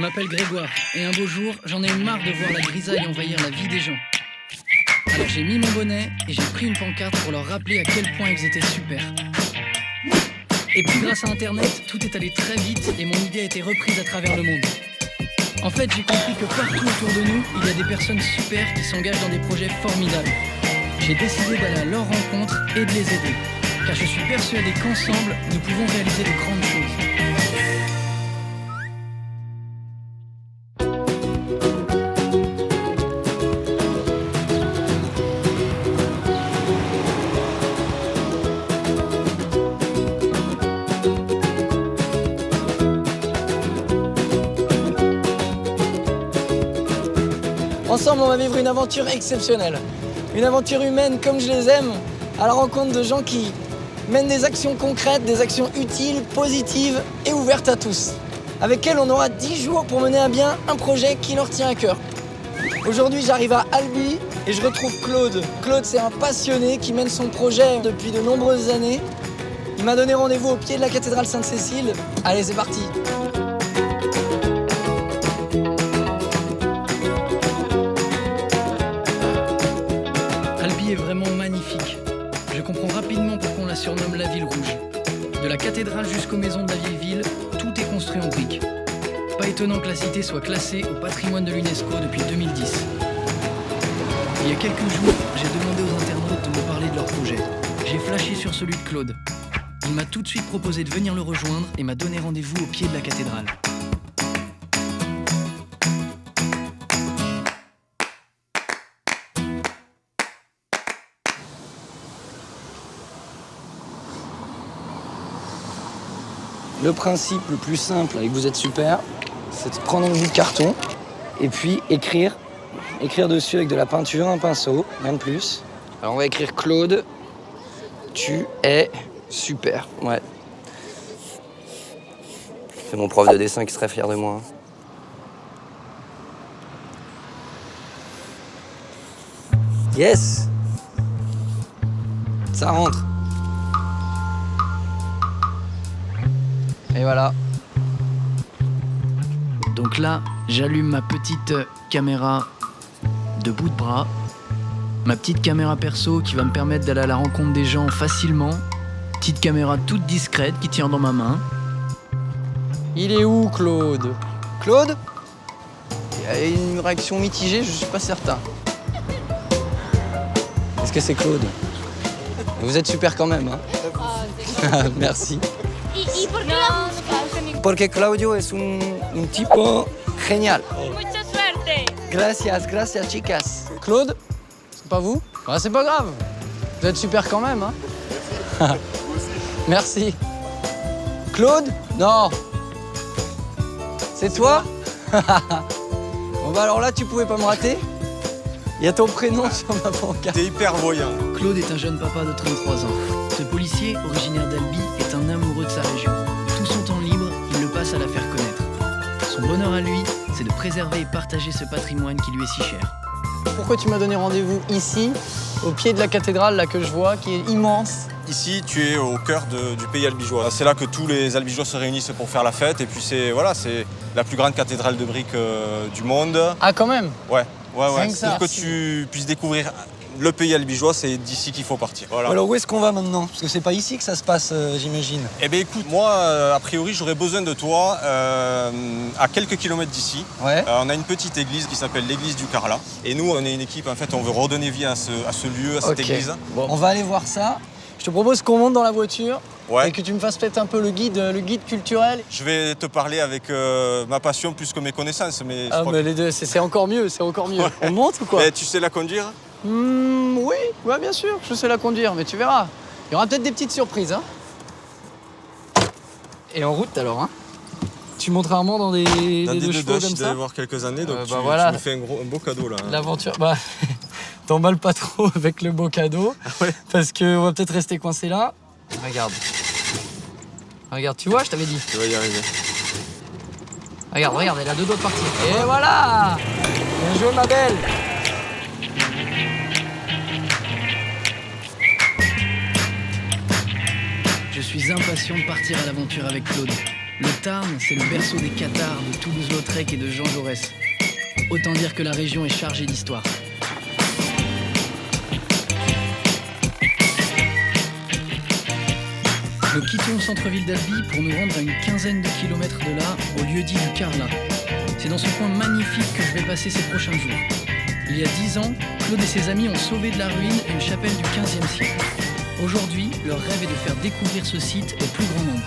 m'appelle Grégoire, et un beau jour, j'en ai eu marre de voir la grisaille envahir la vie des gens. Alors j'ai mis mon bonnet et j'ai pris une pancarte pour leur rappeler à quel point ils étaient super. Et puis grâce à Internet, tout est allé très vite et mon idée a été reprise à travers le monde. En fait, j'ai compris que partout autour de nous, il y a des personnes super qui s'engagent dans des projets formidables. J'ai décidé d'aller à leur rencontre et de les aider, car je suis persuadé qu'ensemble, nous pouvons réaliser de grandes choses. Ensemble, on va vivre une aventure exceptionnelle. Une aventure humaine comme je les aime, à la rencontre de gens qui mènent des actions concrètes, des actions utiles, positives et ouvertes à tous. Avec elles, on aura 10 jours pour mener à bien un projet qui leur tient à cœur. Aujourd'hui, j'arrive à Albi et je retrouve Claude. Claude, c'est un passionné qui mène son projet depuis de nombreuses années. Il m'a donné rendez-vous au pied de la cathédrale Sainte-Cécile. Allez, c'est parti. Albi est vraiment magnifique. Je comprends rapidement pourquoi on la surnomme la ville rouge. De la cathédrale jusqu'aux maisons de la vieille ville, tout est construit en briques. Pas étonnant que la cité soit classée au patrimoine de l'UNESCO depuis 2010. Il y a quelques jours, j'ai demandé aux internautes de me parler de leur projet. J'ai flashé sur celui de Claude. Il m'a tout de suite proposé de venir le rejoindre et m'a donné rendez-vous au pied de la cathédrale. Le principe le plus simple avec Vous êtes super, c'est de prendre un bout de carton et puis écrire dessus avec de la peinture, un pinceau, rien de plus. Alors on va écrire Claude, tu es super. Ouais. C'est mon prof de dessin qui serait fier de moi. Yes! Ça rentre. Et voilà. Donc là, j'allume ma petite caméra de bout de bras. Ma petite caméra perso qui va me permettre d'aller à la rencontre des gens facilement. Petite caméra toute discrète qui tient dans ma main. Il est où, Claude? Claude? Il y a une réaction mitigée, je suis pas certain. Est-ce que c'est Claude? Vous êtes super quand même, hein? Merci. ¿Y por qué la música? Porque Claudio es un tipo genial. Mucha suerte. Gracias, chicas. Claude, c'est pas vous? Ah, c'est pas grave. Vous êtes super quand même, hein? Merci. Claude? Non. C'est toi? Bon bah alors là, tu pouvais pas me rater. Il y a ton prénom sur ma pancarte. T'es hyper voyant. Claude est un jeune papa de 33 ans. Ce policier, originaire d'Albi, est un amoureux de sa région. Tout son temps libre, il le passe à la faire connaître. Son bonheur à lui, c'est de préserver et partager ce patrimoine qui lui est si cher. Pourquoi tu m'as donné rendez-vous ici, au pied de la cathédrale là que je vois, qui est immense? Ici, tu es au cœur du pays albigeois. C'est là que tous les albigeois se réunissent pour faire la fête. Et puis c'est la plus grande cathédrale de briques du monde. Ah, quand même? Ouais. Rien que ça. Pour que tu puisses découvrir le pays albigeois, c'est d'ici qu'il faut partir. Voilà. Alors où est-ce qu'on va maintenant? Parce que c'est pas ici que ça se passe, j'imagine. Eh bien écoute, moi, a priori, j'aurais besoin de toi à quelques kilomètres d'ici. Ouais. On a une petite église qui s'appelle l'église du Carlat. Et nous, on est une équipe, en fait, on veut redonner vie à ce lieu, à cette église. Bon, on va aller voir ça. Je te propose qu'on monte dans la voiture Ouais. et que tu me fasses peut-être un peu le guide culturel. Je vais te parler avec ma passion plus que mes connaissances. Mais je crois mais les deux, c'est encore mieux, c'est encore mieux. On monte ou quoi? Et tu sais la conduire? Oui, ouais, bien sûr, je sais la conduire, mais tu verras. Il y aura peut-être des petites surprises, hein. Et en route alors, hein. Tu montes rarement dans des deux chevaux comme je ça? devais voir quelques années, donc tu voilà. me fais un beau cadeau là. L'aventure, t'emballes pas trop avec le beau cadeau, parce qu'on va peut-être rester coincé là. Regarde, tu vois, je t'avais dit. Tu vas y arriver. Regarde, elle a deux doigts de partir. Et voilà! Bien joué, ma belle! Je suis impatient de partir à l'aventure avec Claude. Le Tarn, c'est le berceau des Cathares, de Toulouse-Lautrec et de Jean Jaurès. Autant dire que la région est chargée d'histoire. Nous quittons le centre-ville d'Albi pour nous rendre à une quinzaine de kilomètres de là, au lieu-dit du Carlat. C'est dans ce coin magnifique que je vais passer ces prochains jours. Il y a 10 ans, Claude et ses amis ont sauvé de la ruine une chapelle du XVe siècle. Aujourd'hui, leur rêve est de faire découvrir ce site au plus grand nombre.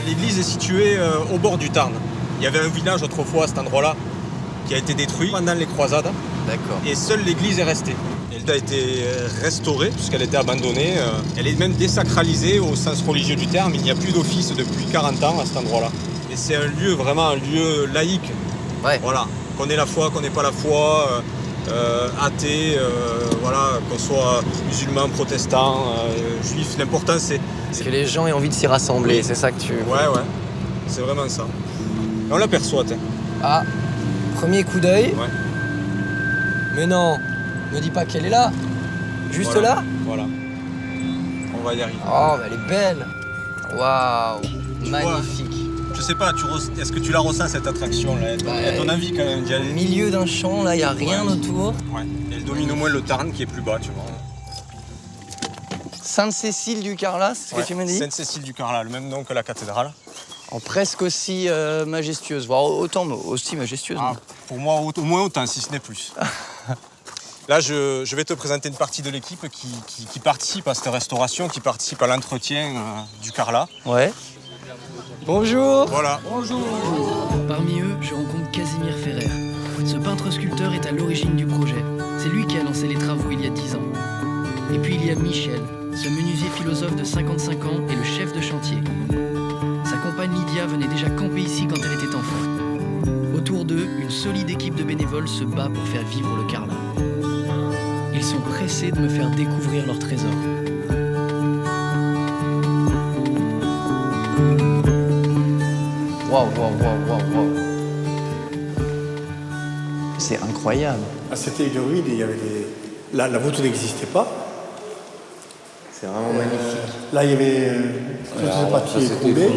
L'église est située au bord du Tarn. Il y avait un village autrefois à cet endroit-là qui a été détruit pendant les croisades. D'accord. Et seule l'église est restée. Elle a été restaurée puisqu'elle était abandonnée. Elle est même désacralisée au sens religieux du terme. Il n'y a plus d'office depuis 40 ans à cet endroit-là. Et c'est un lieu, vraiment un lieu laïque. Ouais. Voilà. Qu'on ait la foi, qu'on n'ait pas la foi, athée, voilà, qu'on soit musulman, protestant, juif. L'important c'est Que les gens aient envie de s'y rassembler, Oui. c'est ça que tu... Ouais, c'est vraiment ça. Et on l'aperçoit, tiens. Ah, premier coup d'œil. Ouais. Mais non, me dis pas qu'elle est là. Juste Voilà. là. Voilà. On va y arriver. Oh, mais elle est belle. Waouh, magnifique. Je sais pas, est-ce que tu la ressens cette attraction là? À ton avis quand même d'y Au aller? milieu d'un champ, là, il n'y a rien Ouais. autour. Ouais. Et elle domine au moins le Tarn qui est plus bas, tu vois. Sainte-Cécile du Carlat, c'est ce Ouais. que tu m'as dit? Sainte-Cécile du Carlat, le même nom que la cathédrale. En presque aussi majestueuse, voire autant aussi majestueuse. Ah, pour moi, au moins autant, si ce n'est plus. Là, je vais te présenter une partie de l'équipe qui participe à cette restauration, qui participe à l'entretien du Carlat. Ouais. Bonjour. Voilà. Parmi eux, je rencontre Casimir Ferrer. Ce peintre-sculpteur est à l'origine du projet. C'est lui qui a lancé les travaux il y a 10 ans. Et puis il y a Michel, ce menuisier philosophe de 55 ans et le chef de chantier. Sa compagne Lydia venait déjà camper ici quand elle était enfant. Autour d'eux, une solide équipe de bénévoles se bat pour faire vivre le Carlat. Ils sont pressés de me faire découvrir leur trésor. Waouh. C'est incroyable. Ah, c'était une ruine, il y avait la voûte n'existait pas. C'est vraiment magnifique. Là, il y avait tout ce bâti écroulé,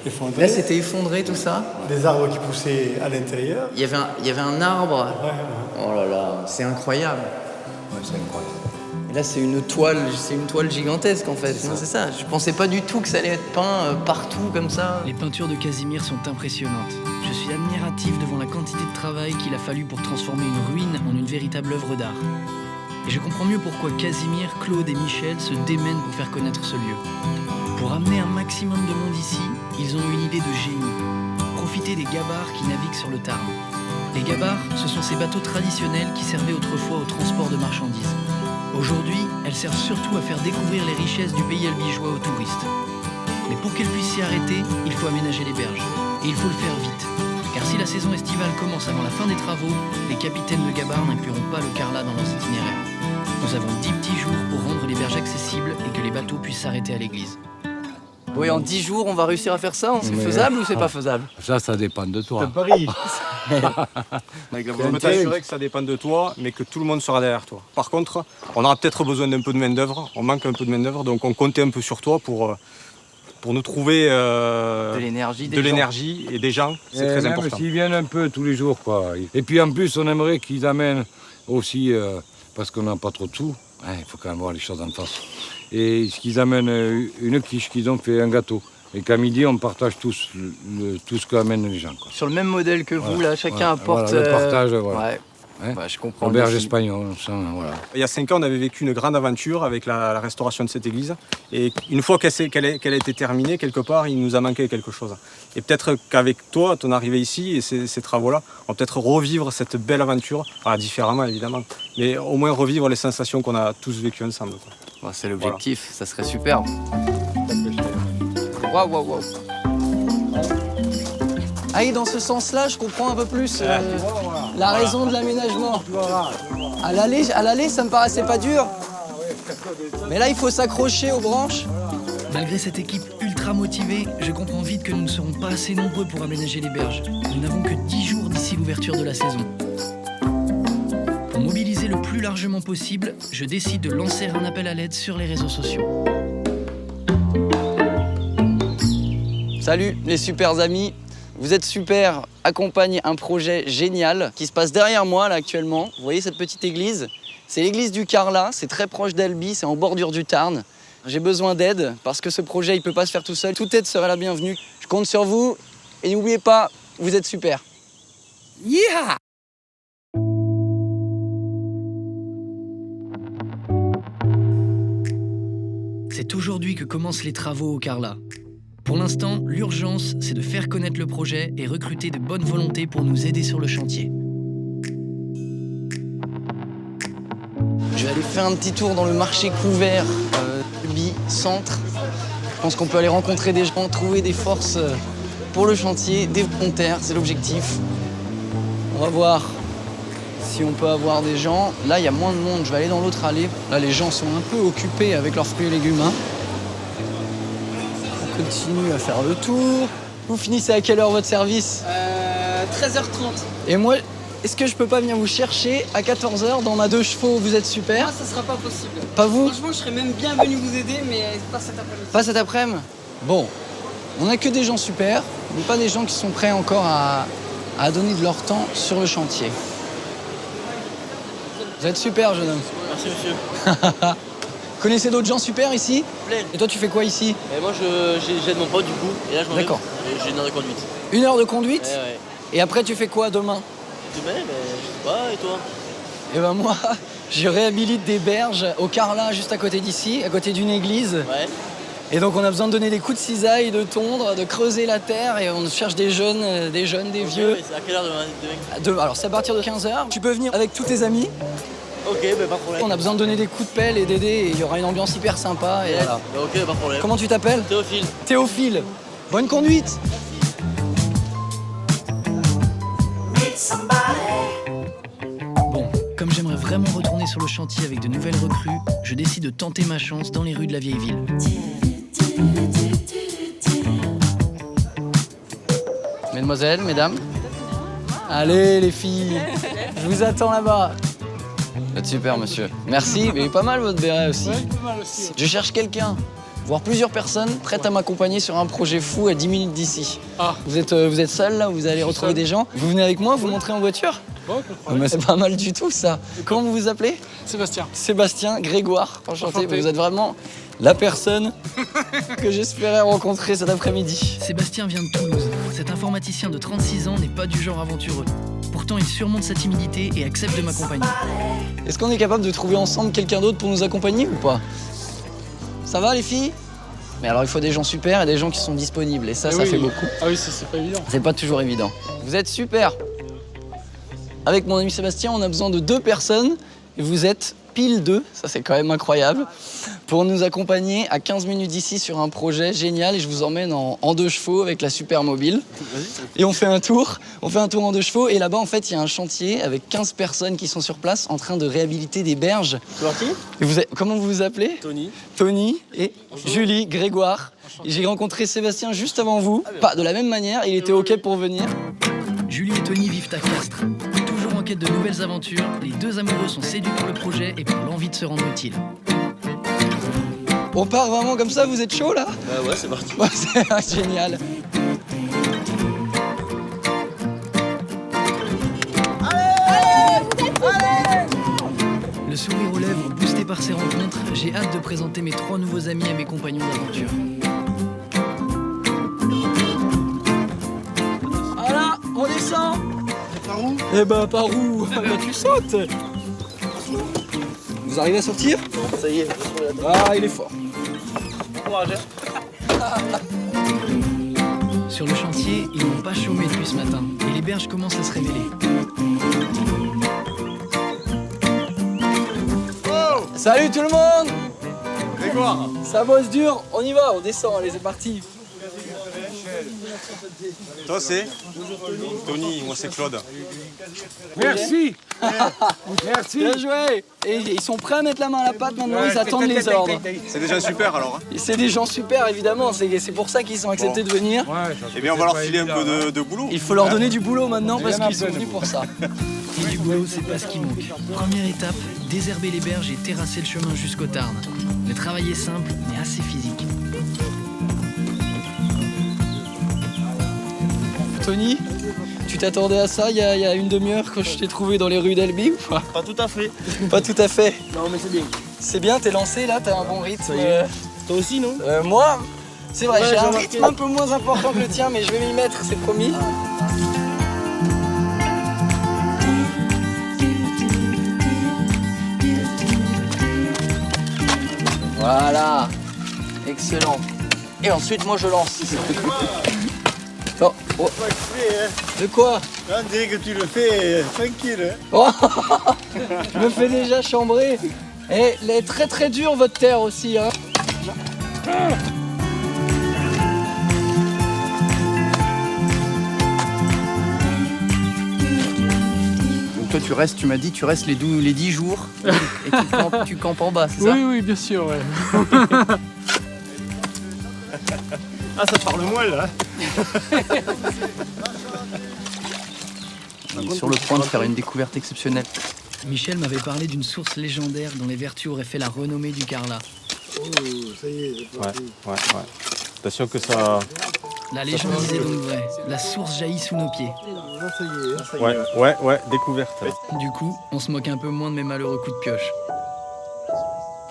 effondré, Là, c'était effondré tout ça. des arbres qui poussaient à l'intérieur. Il y avait un arbre. Oh là là, c'est incroyable. Et là, c'est une toile gigantesque en fait. C'est ça. Je pensais pas du tout que ça allait être peint partout comme ça. Les peintures de Casimir sont impressionnantes. Je suis admiratif devant la quantité de travail qu'il a fallu pour transformer une ruine en une véritable œuvre d'art. Et je comprends mieux pourquoi Casimir, Claude et Michel se démènent pour faire connaître ce lieu. Pour amener un maximum de monde ici, ils ont eu une idée de génie. Profiter des gabarres qui naviguent sur le Tarn. Les gabarres, ce sont ces bateaux traditionnels qui servaient autrefois au transport de marchandises. Aujourd'hui, elles servent surtout à faire découvrir les richesses du pays albigeois aux touristes. Mais pour qu'elles puissent s'y arrêter, il faut aménager les berges. Et il faut le faire vite. Car si la saison estivale commence avant la fin des travaux, les capitaines de gabarres n'incluront pas le Carlat dans leurs itinéraires. Nous avons 10 petits jours pour rendre les berges accessibles et que les bateaux puissent s'arrêter à l'église. Oui, en 10 jours, on va réussir à faire ça. C'est faisable ou c'est pas faisable? Ça dépend de toi. Paris. Je peux t'assurer que ça dépend de toi, mais que tout le monde sera derrière toi. Par contre, on aura peut-être besoin d'un peu de main-d'œuvre. On manque un peu de main-d'œuvre, donc on comptait un peu sur toi pour nous trouver De l'énergie, des de gens. l'énergie et des gens. C'est très même important. s'ils viennent un peu tous les jours, quoi. Et puis en plus, on aimerait qu'ils amènent aussi, parce qu'on n'a pas trop de sous, il faut quand même voir les choses en face. Et qu'ils amènent une quiche, qu'ils ont fait un gâteau. Et qu'à midi, on partage tous tout ce qu'amènent les gens, quoi. Sur le même modèle que vous, Voilà. là, chacun Voilà. apporte. Voilà, le partage, voilà. Ouais. Hein Ouais, je comprends. Auberge aussi. espagnole, ça, voilà. Il y a 5 ans, on avait vécu une grande aventure avec la restauration de cette église. Et une fois qu'elle a été terminée, quelque part, il nous a manqué quelque chose. Et peut-être qu'avec toi, ton arrivée ici et ces travaux-là, on va peut-être revivre cette belle aventure, enfin, différemment évidemment, mais au moins revivre les sensations qu'on a tous vécues ensemble, quoi. Bon, c'est l'objectif, ça serait superbe. Waouh. Ah, et dans ce sens-là, je comprends un peu plus la raison de l'aménagement. À l'aller, ça me paraissait pas dur. Mais là, il faut s'accrocher aux branches. Malgré cette équipe ultra motivée, je comprends vite que nous ne serons pas assez nombreux pour aménager les berges. Nous n'avons que 10 jours d'ici l'ouverture de la saison. Pour mobiliser le plus largement possible, je décide de lancer un appel à l'aide sur les réseaux sociaux. Salut les super amis. Vous êtes super, accompagne un projet génial qui se passe derrière moi là actuellement. Vous voyez cette petite église? C'est l'église du Carlat, c'est très proche d'Albi, c'est en bordure du Tarn. J'ai besoin d'aide parce que ce projet il peut pas se faire tout seul. Toute aide serait la bienvenue. Je compte sur vous et n'oubliez pas, vous êtes super. Yeah! C'est aujourd'hui que commencent les travaux au Carlat. Pour l'instant, l'urgence, c'est de faire connaître le projet et recruter de bonnes volontés pour nous aider sur le chantier. Je vais aller faire un petit tour dans le marché couvert Albi Centre. Je pense qu'on peut aller rencontrer des gens, trouver des forces pour le chantier, des volontaires, c'est l'objectif. On va voir si on peut avoir des gens. Là, il y a moins de monde, je vais aller dans l'autre allée. Là, les gens sont un peu occupés avec leurs fruits et légumes. On continue à faire le tour. Vous finissez à quelle heure votre service? 13h30. Et moi, est-ce que je peux pas venir vous chercher à 14h dans ma 2 chevaux? Vous êtes super. Moi, ça sera pas possible. Pas vous? Franchement, je serais même bien venu vous aider, mais pas cet après-midi. Pas cet après-midi? Bon, on a que des gens super, mais pas des gens qui sont prêts encore à donner de leur temps sur le chantier. Vous êtes super, jeune homme. Merci, monsieur. Connaissez d'autres gens super ici? Plein. Et toi, tu fais quoi ici? Et moi, j'aide mon pote, du coup. Et là, je m'en vais. D'accord. J'ai une heure de conduite. 1 heure de conduite? Ouais. Et après, tu fais quoi demain? Demain, je sais pas, et toi? Eh ben moi, je réhabilite des berges au Carlat, juste à côté d'ici, à côté d'une église. Ouais. Et donc on a besoin de donner des coups de cisaille, de tondre, de creuser la terre et on cherche des jeunes, des vieux. Okay, c'est à quelle heure demain? Alors c'est à partir de 15h. Tu peux venir avec tous tes amis. Ok, bah, pas de problème. On a besoin de donner des coups de pelle et d'aider et il y aura une ambiance hyper sympa. Et voilà. Bah, ok, pas de problème. Comment tu t'appelles? Théophile. Théophile. Bonne conduite. Bon, comme j'aimerais vraiment retourner sur le chantier avec de nouvelles recrues, je décide de tenter ma chance dans les rues de la vieille ville. Mesdemoiselles, mesdames. Allez les filles, je vous attends là-bas. Vous êtes super monsieur. Merci, mais pas mal votre béret aussi. Ouais, pas mal aussi. Je cherche quelqu'un, voire plusieurs personnes prêtes à m'accompagner sur un projet fou à 10 minutes d'ici. Ah. Vous êtes seul là, vous allez retrouver seul. des gens. Vous venez avec moi, vous montrez en voiture? Bon, Mais c'est pas mal du tout ça. Comment vous vous appelez? Sébastien. Sébastien, Grégoire, enchanté. Enchanté. Vous êtes vraiment la personne que j'espérais rencontrer cet après-midi. Sébastien vient de Toulouse. Cet informaticien de 36 ans n'est pas du genre aventureux. Pourtant, il surmonte sa timidité et accepte de m'accompagner. Est-ce qu'on est capable de trouver ensemble quelqu'un d'autre pour nous accompagner ou pas? Ça va les filles? Mais alors il faut des gens super et des gens qui sont disponibles et ça Eh oui. fait beaucoup. Ah oui, c'est pas évident. C'est pas toujours évident. Vous êtes super. Avec mon ami Sébastien, on a besoin de 2 personnes et vous êtes pile 2, ça c'est quand même incroyable, pour nous accompagner à 15 minutes d'ici sur un projet génial et je vous emmène en 2 chevaux avec la super mobile. Et on fait un tour en 2 chevaux et là-bas en fait il y a un chantier avec 15 personnes qui sont sur place en train de réhabiliter des berges. C'est parti? Et comment vous vous appelez? Tony. Tony et Julie, Grégoire. J'ai rencontré Sébastien juste avant vous, pas de la même manière, il était ok pour venir. Julie et Tony vivent à Castres. Toujours en quête de nouvelles aventures, les 2 amoureux sont séduits par le projet et par l'envie de se rendre utile. On part vraiment comme ça, vous êtes chaud là? Ouais, c'est parti. Ouais, c'est génial. Le sourire aux lèvres, boosté par ces rencontres, j'ai hâte de présenter mes 3 nouveaux amis à mes compagnons d'aventure. Voilà, on descend. Par où? Eh ben par où? Bah tu sautes. Vous arrivez à sortir? Ça y est, Ah, il est fort. courage. Sur le chantier, ils n'ont pas chômé depuis ce matin et les berges commencent à se révéler. Salut tout le monde. Grégoire. Ça bosse dur, on y va, on descend, allez c'est parti. Toi c'est Tony, moi c'est Claude. Merci. Merci. Bien joué. Et ils sont prêts à mettre la main à la pâte maintenant, ils attendent les ordres. C'est déjà super alors. Et c'est des gens super évidemment, c'est pour ça qu'ils ont accepté de venir. Eh bien on va leur filer un peu de boulot. Il faut leur donner du boulot maintenant parce qu'ils sont venus pour ça. Et du boulot, c'est pas ce qui manque. Première étape, désherber les berges et terrasser le chemin jusqu'au Tarn. Le travail est simple, mais assez physique. Anthony, tu t'attendais à ça il y a une demi-heure quand je t'ai trouvé dans les rues d'Albi ou pas? Pas tout à fait. Pas tout à fait. Non, mais c'est bien. C'est bien, t'es lancé là, t'as un bon rythme. Toi aussi, non? Moi, c'est vrai, Ouais, j'ai j'ai un remarqué. rythme un peu moins important que le tien, mais je vais m'y mettre, c'est promis. Voilà, excellent. Et ensuite, moi, je lance. Oh, oh. De quoi? On dirait que tu le fais tranquille. Oh, je me fais déjà chambrer. Et elle est très très dure votre terre aussi, hein. Donc toi tu restes, tu m'as dit, tu restes les 10 jours et tu campes en bas, c'est ça? Oui, bien sûr, ouais. Ah, ça parle moins là. On est sur le point de faire une découverte exceptionnelle. Michel m'avait parlé d'une source légendaire dont les vertus auraient fait la renommée du Carlat. Oh, ça y est, c'est parti. Ouais. T'es sûr que ça... La légende disait donc vrai, la source jaillit sous nos pieds. Là, ça y est. Ouais, découverte. Du coup, on se moque un peu moins de mes malheureux coups de pioche.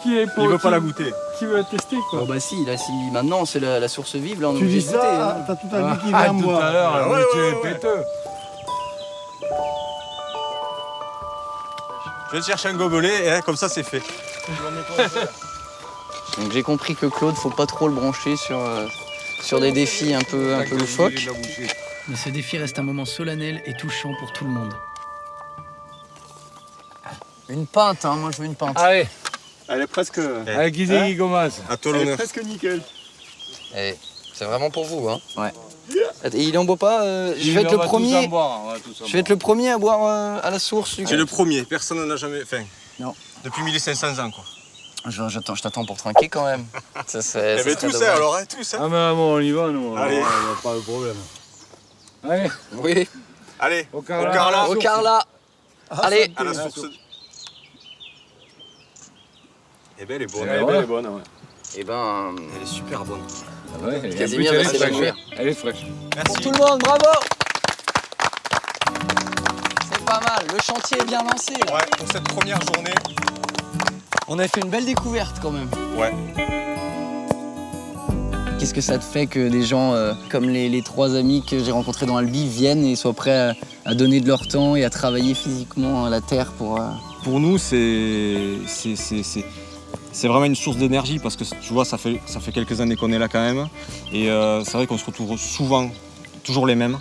Il veut pas la goûter. Qui veut tester quoi? Oh bah si, là si maintenant c'est la source vive, là on est Tu obligé dis de goûter, ça, hein. t'as tout un qui Ah, vient tout moi. à l'heure, ouais, tu es ouais. péteux. Je vais te chercher un gobelet et comme ça c'est fait. Donc j'ai compris que Claude, faut pas trop le brancher sur des défis un peu loufoques. Mais ce défi reste un moment solennel et touchant pour tout le monde. Une pinte, hein, moi je veux une pinte. Allez, Elle est presque. allez, qui c'est qui commence? À toi Elle est l'honneur. presque nickel. Eh, c'est vraiment pour vous, hein. Ouais. Et il en boit pas, je vais être le premier. Je vais être le premier à boire à la source. C'est le premier, personne n'en a jamais... Enfin, Non. depuis 1500 ans quoi. Je t'attends pour trinquer quand même. Ça, Eh ça ben serait tous, dommage. alors, tous. Ah, mais bon, on y va, nous. Allez. Il n'y a pas de problème. Allez, Oui, Allez, au au Carlat. Carlat. au Carlat. Allez. À la source. Eh ben elle est bonne. Eh ben, elle est bonne, ouais. Eh ben, Elle est super bonne. Ah ouais, et en Casimir plus, va se la fraîche. jouir. Elle est fraîche. Merci. pour tout le monde, bravo. C'est pas mal, le chantier est bien lancé là. Ouais, pour cette première journée. On a fait une belle découverte quand même. Ouais. Qu'est-ce que ça te fait que des gens comme les 3 amis que j'ai rencontrés dans Albi viennent et soient prêts à donner de leur temps et à travailler physiquement la terre pour... Pour nous, c'est vraiment une source d'énergie parce que tu vois, ça fait quelques années qu'on est là quand même. Et c'est vrai qu'on se retrouve souvent, toujours les mêmes.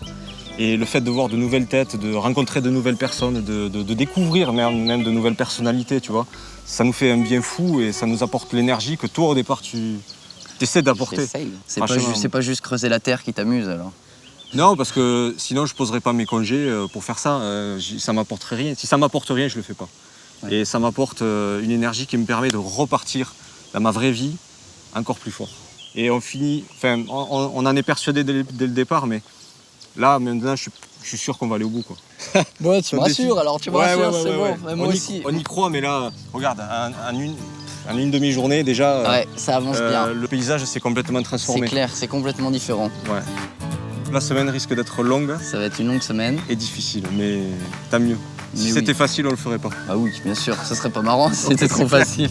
Et le fait de voir de nouvelles têtes, de rencontrer de nouvelles personnes, de découvrir même de nouvelles personnalités, tu vois, ça nous fait un bien fou et ça nous apporte l'énergie que toi au départ tu essaies d'apporter. J'essaye. C'est Franchement. pas juste creuser la terre qui t'amuse alors. Non, parce que sinon je poserais pas mes congés pour faire ça. Ça m'apporterait rien. Si ça m'apporte rien, je le fais pas. Ouais. Et ça m'apporte une énergie qui me permet de repartir dans ma vraie vie encore plus fort. Et on finit, enfin, on en est persuadé dès le départ, mais là maintenant je suis sûr qu'on va aller au bout quoi. Ouais, tu me Ça décide. rassures alors, tu me rassures, c'est bon. Ouais, moi on aussi. on y croit, mais là, regarde, en une demi-journée déjà, Ouais, ça avance bien. le paysage s'est complètement C'est transformé. clair, c'est complètement différent. Ouais. La semaine risque d'être longue Ça va être une longue semaine. et difficile, mais tant mieux. Si Mais c'était oui. facile, on le ferait pas. Ah oui, bien sûr, ce serait pas marrant si c'était trop facile.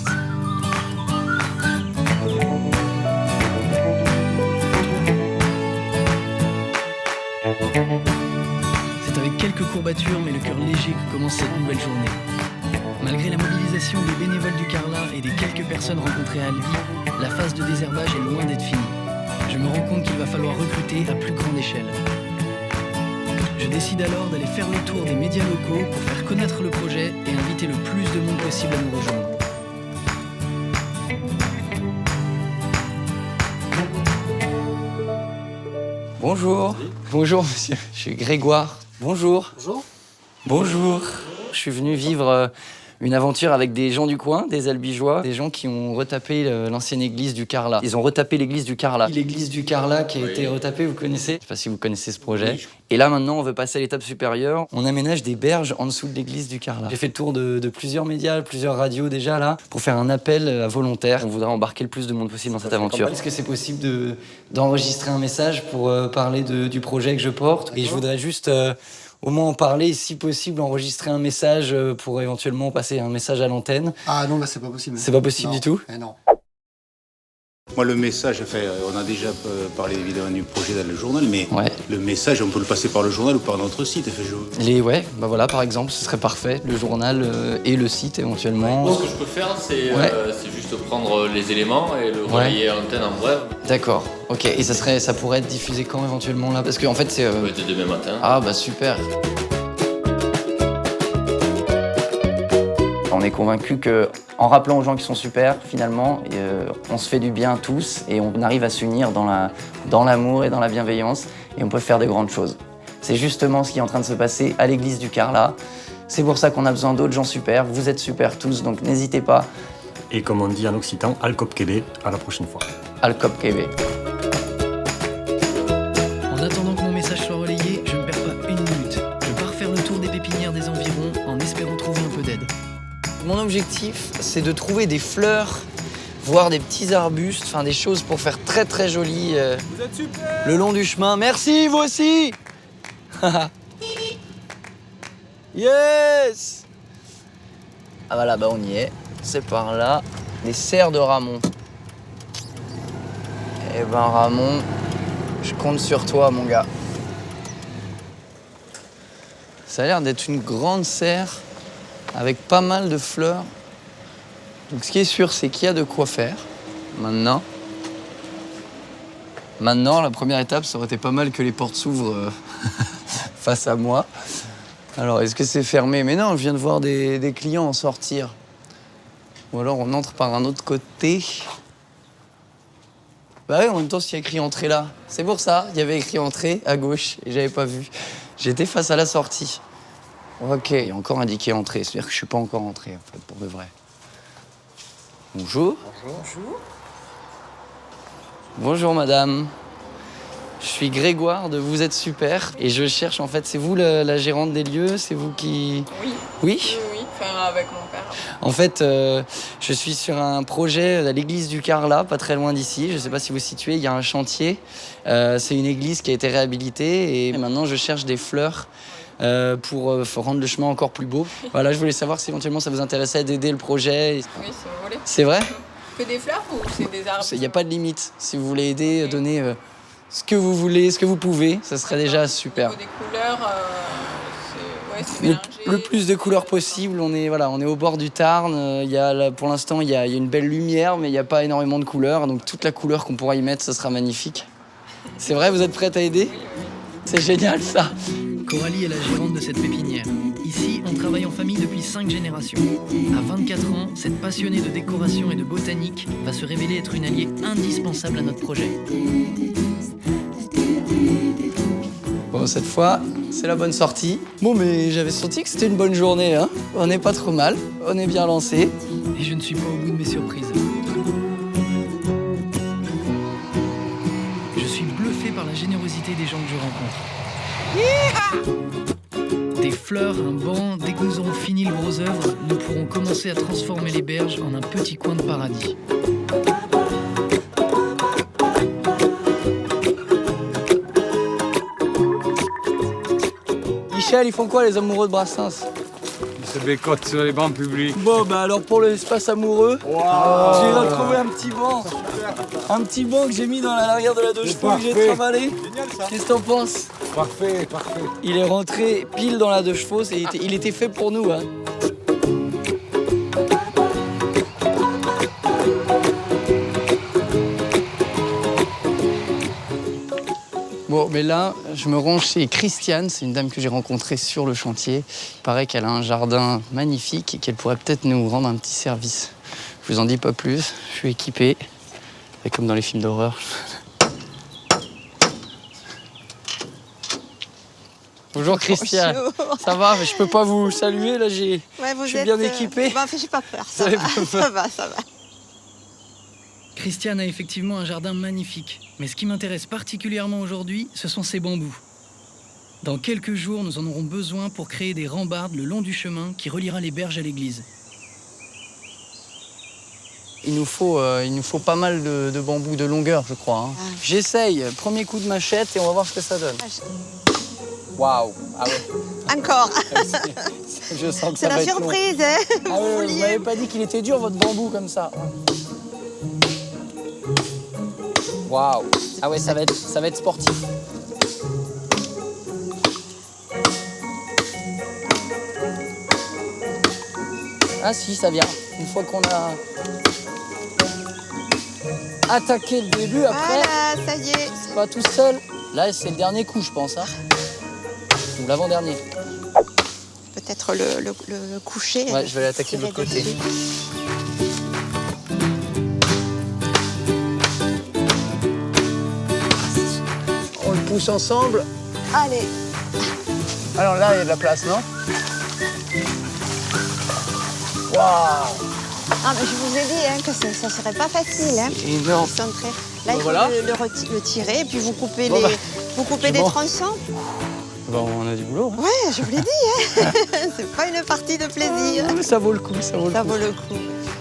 C'est avec quelques courbatures mais le cœur léger que commence cette nouvelle journée. Malgré la mobilisation des bénévoles du Carlat et des quelques personnes rencontrées à Albi, la phase de désherbage est loin d'être finie. Je me rends compte qu'il va falloir recruter à plus grande échelle. Je décide alors d'aller faire le tour des médias locaux pour faire connaître le projet et inviter le plus de monde possible à nous rejoindre. Bonjour. Bonjour monsieur, je suis Grégoire. Bonjour. Bonjour. Bonjour. Je suis venu vivre Une aventure avec des gens du coin, des Albigeois, des gens qui ont retapé l'ancienne église du Carlat. Ils ont retapé l'église du Carlat. L'église du Carlat qui a été retapée, vous connaissez? Je sais pas si vous connaissez ce projet. Et là maintenant, on veut passer à l'étape supérieure. On aménage des berges en dessous de l'église du Carlat. J'ai fait le tour de plusieurs médias, plusieurs radios déjà là, pour faire un appel à volontaires. On voudrait embarquer le plus de monde possible dans cette aventure. Est-ce que c'est possible d'enregistrer un message pour parler du projet que je porte? Et je voudrais juste... au moins en parler, si possible, enregistrer un message pour éventuellement passer un message à l'antenne. Ah non, là, c'est pas possible. C'est pas possible non. du tout? Non. Moi, le message, enfin, on a déjà parlé évidemment du projet dans le journal, mais Ouais. le message, on peut le passer par le journal ou par notre site. Ouais, bah voilà, par exemple, ce serait parfait. Le journal et le site éventuellement. Ce que je peux faire, c'est juste prendre les éléments et le Ouais. relayer à l'antenne en bref. D'accord, ok. Et ça pourrait être diffusé quand éventuellement là? Parce qu'en fait, c'est. Ça peut être demain matin. Ah bah super. On est convaincus que, en rappelant aux gens qui sont super, finalement, on se fait du bien tous et on arrive à s'unir dans l'amour et dans la bienveillance et on peut faire de grandes choses. C'est justement ce qui est en train de se passer à l'église du Carlat. C'est pour ça qu'on a besoin d'autres gens super. Vous êtes super tous, donc n'hésitez pas. Et comme on dit en occitan, Alcop Québec, à la prochaine fois. Alcop Québec. En attendant que mon message soit relayé, je ne perds pas une minute. Je pars faire le tour des pépinières des environs en espérant trouver un peu d'aide. Mon objectif, c'est de trouver des fleurs, voire des petits arbustes, enfin des choses pour faire très très joli le long du chemin. Merci, vous aussi. Yes. Ah voilà, bah on y est. C'est par là. Les serres de Ramon. Eh ben Ramon, je compte sur toi, mon gars. Ça a l'air d'être une grande serre avec pas mal de fleurs. Donc ce qui est sûr, c'est qu'il y a de quoi faire. Maintenant, la première étape, ça aurait été pas mal que les portes s'ouvrent face à moi. Alors, est-ce que c'est fermé? Mais non, je viens de voir des clients en sortir. Ou alors on entre par un autre côté. Bah oui, en même temps, s'il y a écrit entrée là. C'est pour ça, il y avait écrit entrée à gauche et j'avais pas vu. J'étais face à la sortie. Ok, il y a encore indiqué entrée, c'est-à-dire que je suis pas encore entré, en fait, pour de vrai. Bonjour. Bonjour. Bonjour, madame. Je suis Grégoire de Vous êtes super et je cherche, en fait, c'est vous la gérante des lieux? C'est vous qui... Oui. Oui? Oui, enfin, avec mon père. En fait, je suis sur un projet à l'église du Carlat, pas très loin d'ici. Je sais pas si vous situez, il y a un chantier. C'est une église qui a été réhabilitée et maintenant, je cherche des fleurs pour rendre le chemin encore plus beau. Voilà, je voulais savoir si éventuellement ça vous intéressait d'aider le projet. Oui, si vous voulez. C'est vrai? Que des fleurs ou c'est des arbres? Il n'y a pas de limite. Si vous voulez aider, donnez ce que vous voulez, ce que vous pouvez, ça serait déjà super. Au niveau des couleurs, c'est mélangé. Le plus de couleurs possible. On est au bord du Tarn. Pour l'instant, il y a une belle lumière, mais il n'y a pas énormément de couleurs. Donc toute la couleur qu'on pourra y mettre, ça sera magnifique. C'est vrai, vous êtes prête à aider? C'est génial ça. Coralie est la gérante de cette pépinière. Ici, on travaille en famille depuis 5 générations. À 24 ans, cette passionnée de décoration et de botanique va se révéler être une alliée indispensable à notre projet. Bon, cette fois, c'est la bonne sortie. Bon, mais j'avais senti que c'était une bonne journée, hein. On n'est pas trop mal, on est bien lancé. Et je ne suis pas au bout de mes surprises. Je suis bluffé par la générosité des gens que je rencontre. Des fleurs, un banc, dès que nous aurons fini le gros œuvre, nous pourrons commencer à transformer les berges en un petit coin de paradis. Michel, ils font quoi les amoureux de Brassens? Ils se bécotent sur les bancs publics. Bon, bah alors pour l'espace amoureux, j'ai retrouvé un petit banc. Un petit banc que j'ai mis dans l'arrière de la douche que j'ai travaillé. Qu'est-ce que t'en penses? Parfait, parfait. Il est rentré pile dans la deux chevaux, il était fait pour nous. Hein. Bon, mais là, je me range chez Christiane, c'est une dame que j'ai rencontrée sur le chantier. Il paraît qu'elle a un jardin magnifique et qu'elle pourrait peut-être nous rendre un petit service. Je vous en dis pas plus, je suis équipé, et comme dans les films d'horreur. Bonjour Christian. Bonjour. Ça va, mais je peux pas vous saluer là, Ouais, je suis bien équipé. Bah, j'ai pas peur, Vous avez pas peur. ça va, ça va. Christiane a effectivement un jardin magnifique. Mais ce qui m'intéresse particulièrement aujourd'hui, ce sont ces bambous. Dans quelques jours, nous en aurons besoin pour créer des rambardes le long du chemin qui reliera les berges à l'église. Il nous faut pas mal de bambous de longueur, je crois. Hein. J'essaye, premier coup de machette et on va voir ce que ça donne. Waouh. Ah ouais. Encore. Je sens que C'est ça va la être long. surprise, hein. Ah ouais, vous m'avez pas dit qu'il était dur votre bambou comme ça. Waouh. Ah ouais, ça va être sportif. Ah si, ça vient. Une fois qu'on a attaqué le début, après, Voilà, ça y est. c'est pas tout seul. Là, c'est le dernier coup, je pense. Hein. Ou l'avant-dernier. Peut-être le coucher. Ouais, je vais l'attaquer de l'autre côté. Dessus. On le pousse ensemble. Allez. Alors là, il y a de la place, non? Waouh! Ah, mais je vous ai dit hein, que ça serait pas facile. Hein. Énorme. Centrer. Là, il faut voilà. le tirer et puis vous coupez, Bon, vous coupez des bon. tronçons. Bon, on a du boulot. Hein. Ouais, je vous l'ai dit. Hein. C'est pas une partie de plaisir. Ah, mais ça vaut le coup, ça vaut le Ça coup. vaut le coup.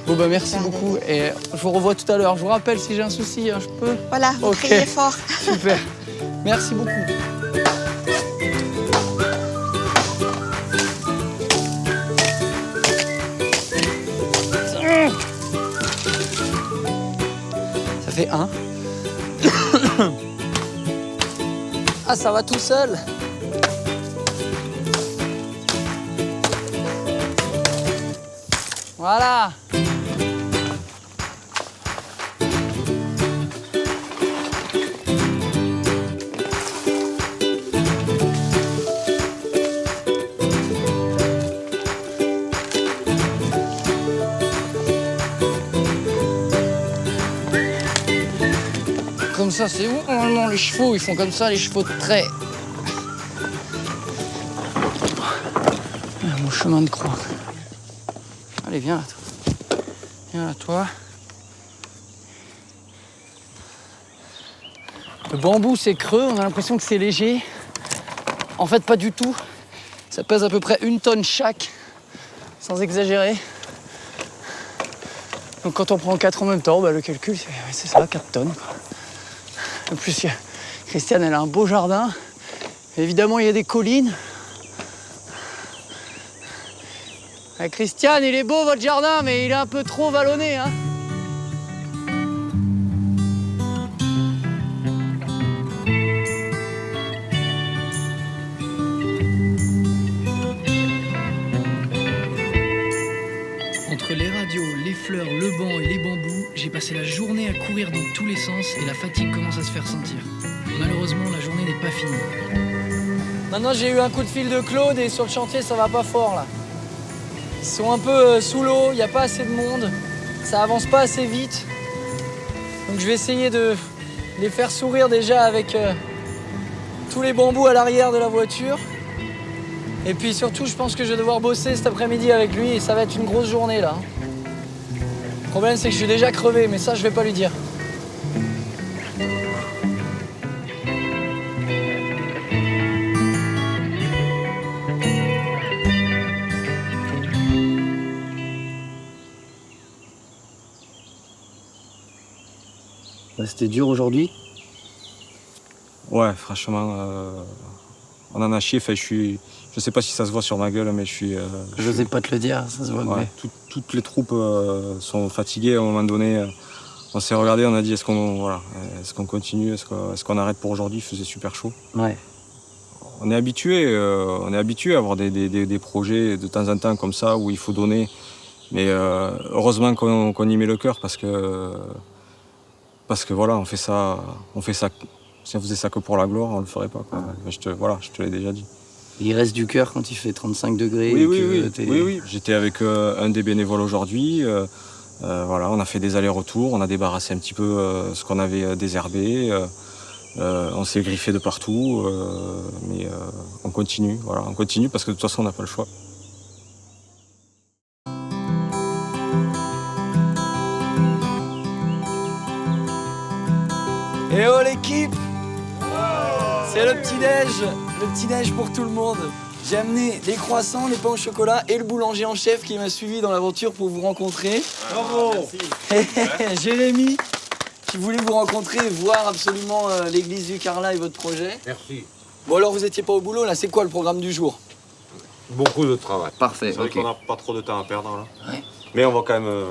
Bon, bah merci Regardez. beaucoup. Et je vous revois tout à l'heure. Je vous rappelle si j'ai un souci, hein, je peux. Voilà, vous Ok. criez fort. Super. Merci beaucoup. Ça fait un. Ah, ça va tout seul. Voilà. Comme ça, c'est où normalement les chevaux? Ils font comme ça, les chevaux de trait. Mon chemin de croix. Allez, viens là, toi. Viens là, toi. Le bambou, c'est creux, on a l'impression que c'est léger. En fait, pas du tout. Ça pèse à peu près 1 tonne chaque, sans exagérer. Donc quand on prend 4 en même temps, bah, le calcul, c'est ça, 4 tonnes. Quoi. En plus, Christiane, elle a un beau jardin. Évidemment, il y a des collines. Ah, Christiane, il est beau votre jardin, mais il est un peu trop vallonné, hein. Entre les radios, les fleurs, le banc et les bambous, j'ai passé la journée à courir dans tous les sens et la fatigue commence à se faire sentir. Malheureusement, la journée n'est pas finie. Maintenant, j'ai eu un coup de fil de Claude et sur le chantier, ça va pas fort, là. Ils sont un peu sous l'eau, il n'y a pas assez de monde, ça avance pas assez vite. Donc je vais essayer de les faire sourire déjà avec tous les bambous à l'arrière de la voiture. Et puis surtout, je pense que je vais devoir bosser cet après-midi avec lui et ça va être une grosse journée là. Le problème, c'est que je suis déjà crevé, mais ça, je vais pas lui dire. C'était dur aujourd'hui. Ouais, franchement, on en a chié. Enfin, je sais pas si ça se voit sur ma gueule, mais je suis. Je n'osais pas te le dire, ça se voit. Ouais, toutes les troupes sont fatiguées. À un moment donné, on s'est regardé, on a dit est-ce qu'on continue, est-ce qu'on arrête pour aujourd'hui? Il faisait super chaud. Ouais. On est habitué à avoir des projets de temps en temps comme ça où il faut donner. Mais heureusement qu'on y met le cœur parce que voilà, on fait ça. Si on faisait ça que pour la gloire, on le ferait pas. Quoi. Je te l'ai déjà dit. Il reste du cœur quand il fait 35 degrés. Oui. J'étais avec un des bénévoles aujourd'hui. On a fait des allers-retours, on a débarrassé un petit peu ce qu'on avait désherbé. On s'est griffé de partout, mais on continue. Voilà, on continue parce que de toute façon, on n'a pas le choix. Et oh l'équipe, c'est le petit-déj pour tout le monde. J'ai amené des croissants, des pains au chocolat et le boulanger en chef qui m'a suivi dans l'aventure pour vous rencontrer. Bravo. Jérémy, qui voulait vous rencontrer et voir absolument l'église du Carla et votre projet. Merci. Bon alors vous étiez pas au boulot là, c'est quoi le programme du jour? Beaucoup de travail. Parfait, C'est vrai ok. qu'on n'a pas trop de temps à perdre là. Ouais. Mais on va quand même,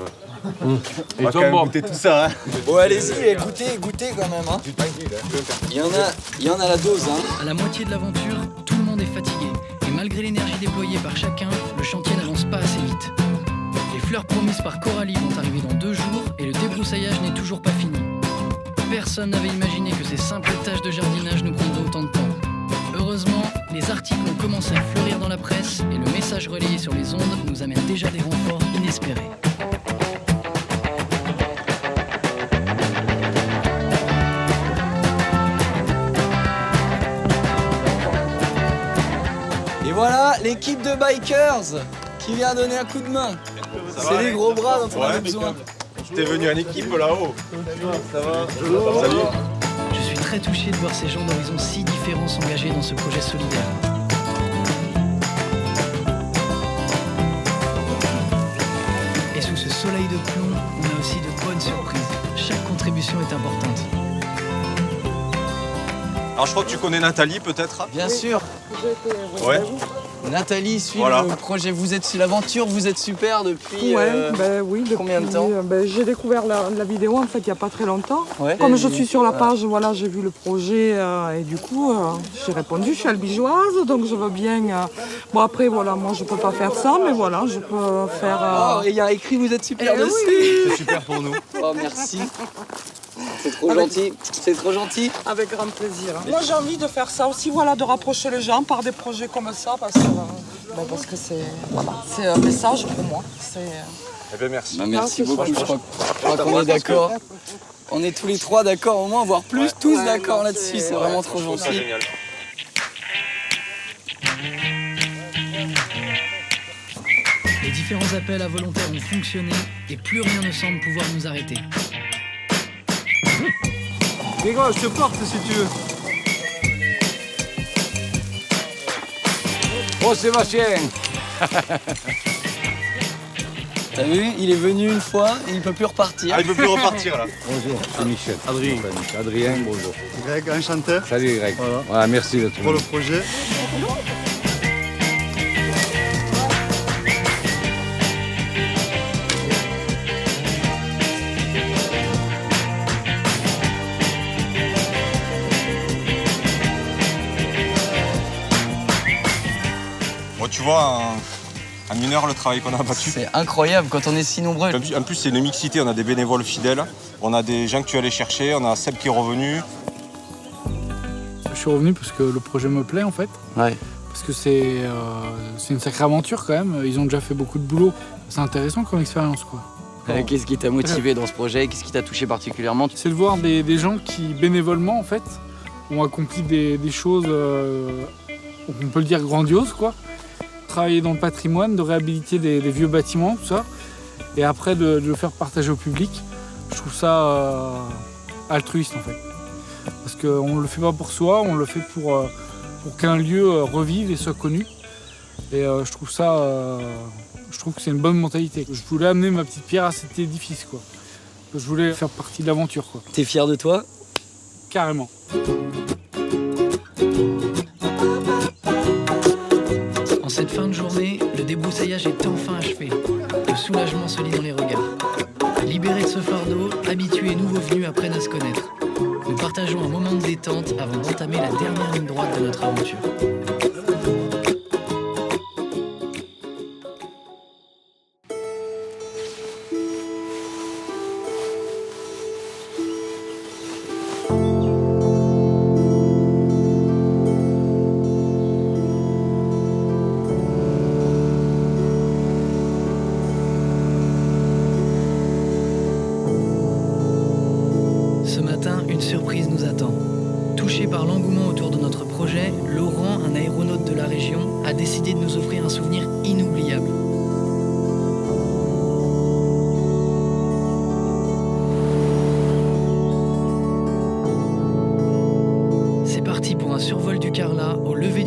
Ils sont bons. goûter tout ça. Hein. Bon allez-y, goûtez quand même. Hein. Il y en a la dose. Hein. À la moitié de l'aventure, tout le monde est fatigué. Et malgré l'énergie déployée par chacun, le chantier n'avance pas assez vite. Les fleurs promises par Coralie vont arriver dans 2 jours et le débroussaillage n'est toujours pas fini. Personne n'avait imaginé que ces simples tâches de jardinage nous prendraient autant de temps. Heureusement, les articles ont commencé à fleurir dans la presse et le message relayé sur les ondes nous amène déjà des renforts inespérés. Et voilà l'équipe de bikers qui vient donner un coup de main. C'est les gros bras dont on avait besoin. T'es venu en équipe là-haut. Ça va. Salut. Je suis très touché de voir ces gens d'horizons si différents s'engager dans ce projet solidaire. Et sous ce soleil de plomb, on a aussi de bonnes surprises. Chaque contribution est importante. Alors je crois que tu connais Nathalie peut-être. Bien sûr. Ouais. Nathalie suit Voilà. le projet. Vous êtes sur l'aventure, vous êtes super depuis Oui, depuis combien de temps? J'ai découvert la vidéo en fait il n'y a pas très longtemps. Ouais. Comme je suis sur la page, voilà, j'ai vu le projet et du coup j'ai répondu, je suis albigeoise, donc je veux bien. Bon après voilà, moi je peux pas faire ça, mais voilà, je peux faire. Oh, et il y a écrit vous êtes super dessus. oui. C'est super pour nous. Oh merci. C'est trop gentil. C'est trop gentil. Avec grand plaisir. Moi j'ai envie de faire ça aussi, voilà, de rapprocher les gens par des projets comme ça, parce que c'est un message pour moi. Eh bien merci. Bah, merci beaucoup. Je crois qu'on est d'accord. On est tous les trois d'accord au moins, voire plus, tous d'accord là-dessus. C'est vraiment trop gentil. Génial. Les différents appels à volontaires ont fonctionné et plus rien ne semble pouvoir nous arrêter. Grégo, je te porte si tu veux. Oh Sébastien. T'as vu, il est venu une fois et il peut plus repartir. Ah, il peut plus repartir là. Bonjour, c'est Michel. Adrien. Adrien, bonjour. Greg, enchanté. Salut Greg. Voilà, merci d'être venu. Pour le projet. Bon, tu vois, en 1 heure, le travail qu'on a abattu. C'est incroyable quand on est si nombreux. En plus, c'est une mixité. On a des bénévoles fidèles. On a des gens que tu allais chercher. On a Seb qui est revenu. Je suis revenu parce que le projet me plaît en fait. Ouais. Parce que c'est une sacrée aventure quand même. Ils ont déjà fait beaucoup de boulot. C'est intéressant comme expérience quoi. Qu'est-ce qui t'a motivé dans ce projet? Qu'est-ce qui t'a touché particulièrement? C'est de voir des gens qui bénévolement en fait ont accompli des choses, on peut le dire grandioses quoi. Travailler dans le patrimoine, de réhabiliter des vieux bâtiments, tout ça. Et après de le faire partager au public. Je trouve ça altruiste en fait. Parce qu'on ne le fait pas pour soi, on le fait pour qu'un lieu revive et soit connu. Et je trouve que c'est une bonne mentalité. Je voulais amener ma petite pierre à cet édifice, quoi. Je voulais faire partie de l'aventure, quoi. T'es fier de toi? Carrément. En cette fin de journée, le débroussaillage est enfin achevé. Le soulagement se lit dans les regards. Libérés de ce fardeau, habitués et nouveaux venus apprennent à se connaître. Nous partageons un moment de détente avant d'entamer la dernière ligne droite de notre aventure. Ce matin, une surprise nous attend.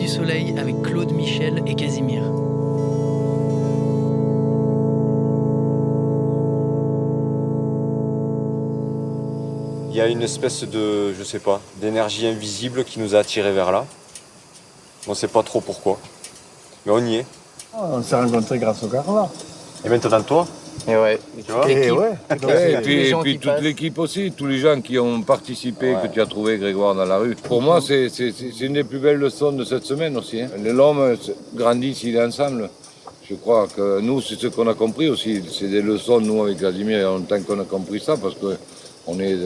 du Soleil avec Claude, Michel et Casimir. Il y a une espèce de, je sais pas, d'énergie invisible qui nous a attirés vers là. On ne sait pas trop pourquoi, mais on y est. On s'est rencontrés grâce au Carla. Et maintenant toi. Et ouais. Tu vois. Et ouais. Et puis toute l'équipe aussi, tous les gens qui ont participé, que tu as trouvé, Grégoire, dans la rue. Pour moi, c'est une des plus belles leçons de cette semaine aussi. Hein. L'homme grandit s'il est ensemble. Je crois que nous, c'est ce qu'on a compris aussi. C'est des leçons, nous, avec Casimir, il y a longtemps qu'on a compris ça, parce qu'on est,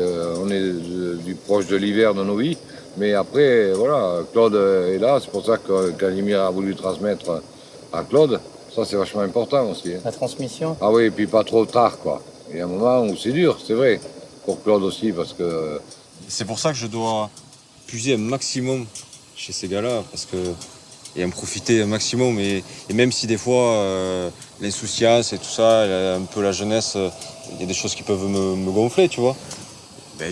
du proche de l'hiver de nos vies. Mais après, voilà, Claude est là, c'est pour ça que Casimir a voulu transmettre à Claude. Ça, c'est vachement important aussi. Hein. La transmission. Ah oui, et puis pas trop tard, quoi. Il y a un moment où c'est dur, c'est vrai. Pour Claude aussi, parce que... C'est pour ça que je dois puiser un maximum chez ces gars-là, parce que... Et en profiter un maximum. Et même si des fois, l'insouciance et tout ça, un peu la jeunesse, il y a des choses qui peuvent me gonfler, tu vois. Ben,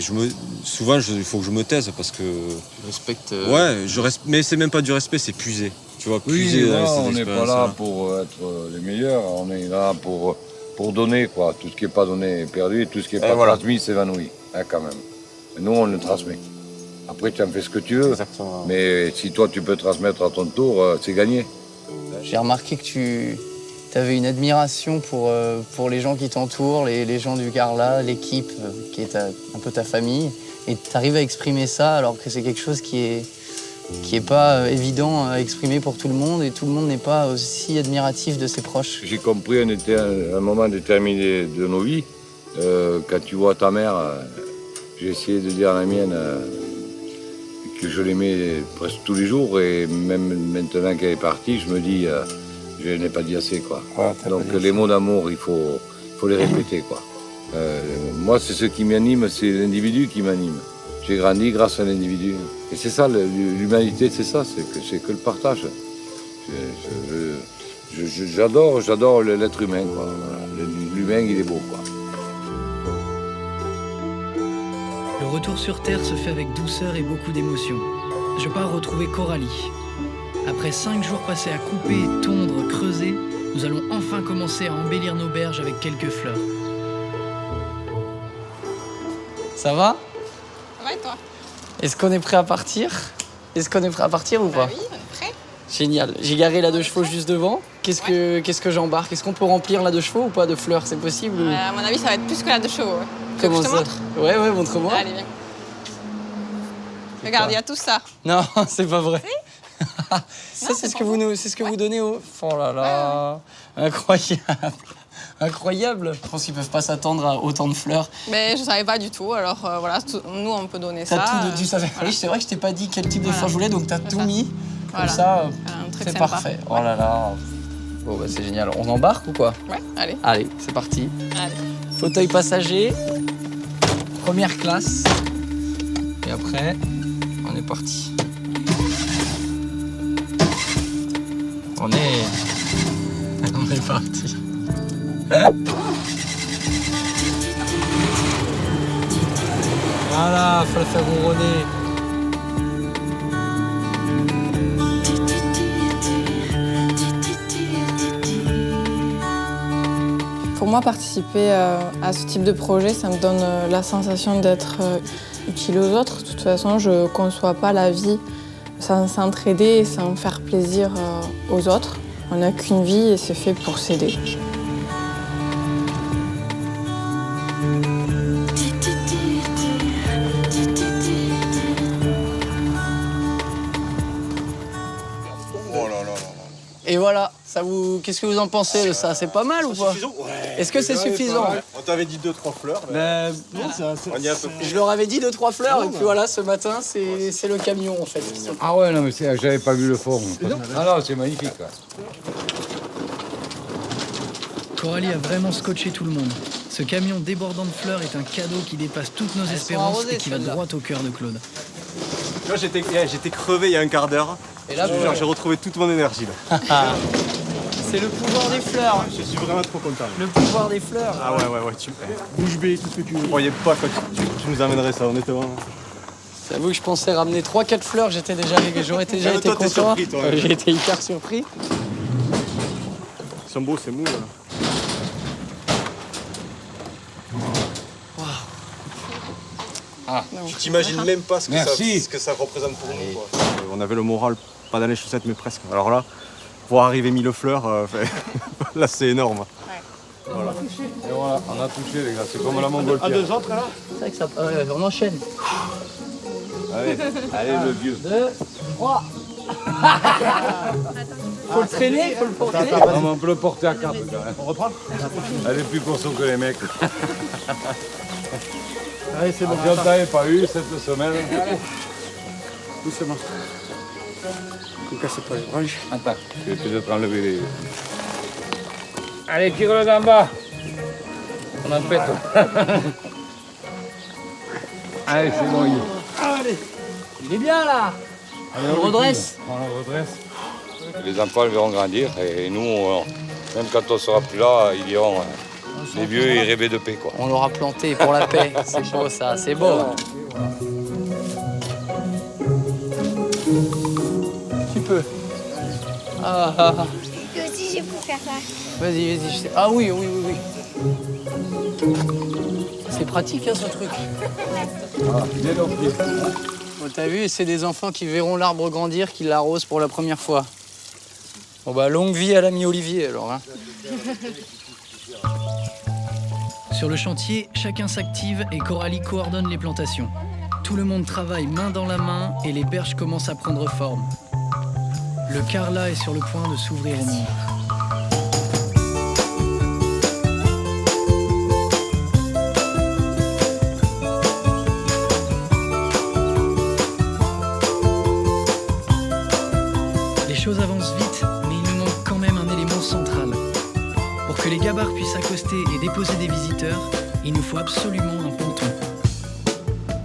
souvent, il faut que je me taise, parce que... Tu respectes... Ouais, mais c'est même pas du respect, c'est puiser. Tu vois, puiser oui, dans non, cette on n'est pas là pour être les meilleurs, on est là pour donner, quoi. Tout ce qui n'est pas donné est perdu, et tout ce qui n'est pas transmis s'évanouit, hein, quand même. Et nous, on le transmet. Après, tu en fais ce que tu veux. Exactement. Mais si toi, tu peux transmettre à ton tour, c'est gagné. J'ai remarqué que tu avais une admiration pour les gens qui t'entourent, les gens du Carla, l'équipe qui est un peu ta famille. Et tu arrives à exprimer ça alors que c'est quelque chose qui est pas évident à exprimer pour tout le monde, et tout le monde n'est pas aussi admiratif de ses proches. J'ai compris un moment déterminé de nos vies. Quand tu vois ta mère, j'ai essayé de dire à la mienne que je l'aimais presque tous les jours, et même maintenant qu'elle est partie, je me dis, je n'ai pas dit assez, quoi. Ouais, donc les mots d'amour, il faut les répéter, quoi. Moi, c'est ce qui m'anime, c'est l'individu qui m'anime. J'ai grandi grâce à l'individu. Et c'est ça, l'humanité, c'est ça, c'est que le partage. J'adore l'être humain, quoi. L'humain, il est beau, quoi. Le retour sur Terre se fait avec douceur et beaucoup d'émotion. Je pars retrouver Coralie. Après 5 jours passés à couper, tondre, creuser, nous allons enfin commencer à embellir nos berges avec quelques fleurs. Ça va? Ça va et toi? Est-ce qu'on est prêt à partir? Est-ce qu'on est prêt à partir ou pas? Oui, on est prêt. Génial. J'ai garé la 2 chevaux juste devant. Qu'est-ce que j'embarque? Est-ce qu'on peut remplir la 2 chevaux ou pas de fleurs? C'est possible ou... À mon avis, ça va être plus que la 2 chevaux. Ouais. Comment je te ça? montre? Ouais, montre-moi. Allez, viens. Regarde, il y a tout ça. Non, c'est pas vrai. Ça, c'est ce que vous donnez aux... Oh là là, incroyable. Incroyable. Je pense qu'ils peuvent pas s'attendre à autant de fleurs. Mais je savais pas du tout, alors voilà, nous on peut donner ça. Tu savais. Voilà. Oui, c'est vrai que je t'ai pas dit quel type de fleurs je voulais, donc t'as tout mis. Comme voilà. Ça, c'est parfait. Oh là là. Bon bah c'est génial. On embarque ou quoi? Ouais, allez. Allez, c'est parti. Allez. Fauteuil passager, première classe. Et après, on est parti. On est parti. Voilà, faut la faire ronronner. Pour moi, participer à ce type de projet, ça me donne la sensation d'être utile aux autres. De toute façon, je ne conçois pas la vie sans s'entraider et sans faire plaisir aux autres. On n'a qu'une vie et c'est fait pour s'aider. Et voilà, qu'est-ce que vous en pensez de ça? C'est pas mal ou pas? Est-ce que c'est suffisant? On t'avait dit 2-3 fleurs. Je leur avais dit 2-3 fleurs, et puis voilà, ce matin, c'est le camion en fait. Ah ouais, non mais j'avais pas vu le fond. Ah non, c'est magnifique. Ouais. Coralie a vraiment scotché tout le monde. Ce camion débordant de fleurs est un cadeau qui dépasse toutes nos espérances et qui va droit au cœur de Claude. Moi, j'étais crevé il y a un quart d'heure. Et là, j'ai retrouvé toute mon énergie. C'est le pouvoir des fleurs. Je suis vraiment trop content. Le pouvoir des fleurs. Ah ouais, tu bouge bée, tout ce que tu veux. Je croyais pas que tu nous amènerais ça, honnêtement. J'avoue que je pensais ramener 3-4 fleurs, j'aurais déjà été content. Surpris, toi, ouais. J'ai été hyper surpris. Ils sont beaux, c'est mou. Là. Ah. Tu t'imagines même pas ce que ça représente pour nous. Quoi. On avait le moral, pas dans les chaussettes, mais presque. Alors là, voir arriver 1000 fleurs, là c'est énorme. Ouais. Voilà. Et voilà, on a touché les gars, c'est comme la montgolfière. À 2 autres là. C'est vrai que ça... on enchaîne. Allez le vieux. 2, 3. Faut le traîner, faut le porter. Non, mais on peut le porter à 4 gars. On reprend. Elle est plus costaud que les mecs. Allez, c'est bon. Si on t'avait pas eu cette semaine. Doucement. Ne cassez pas les branches. Attends, je vais peut-être enlever les... Allez, tire-le d'en bas. On en pète. Allez, c'est bon, Allez. Il est bien là. Allez, on redresse. On le redresse. Les enfants ils verront grandir et nous, même quand on sera plus là, ils diront les vieux ils rêvaient de paix quoi. On l'aura planté pour la paix. C'est beau ça, c'est beau. Tu peux. Que si j'ai pour faire ça. Vas-y. Ah oui. C'est pratique hein, ce truc. Bien au pied. Bon, t'as vu, c'est des enfants qui verront l'arbre grandir, qui l'arrosent pour la première fois. Bon bah longue vie à l'ami Olivier alors. Hein. Sur le chantier, chacun s'active et Coralie coordonne les plantations. Tout le monde travaille main dans la main et les berges commencent à prendre forme. Le Carla est sur le point de s'ouvrir au monde. Les choses avancent vite, mais il nous manque quand même un élément central. Pour que les gabarres puissent accoster et déposer des visiteurs, il nous faut absolument un ponton.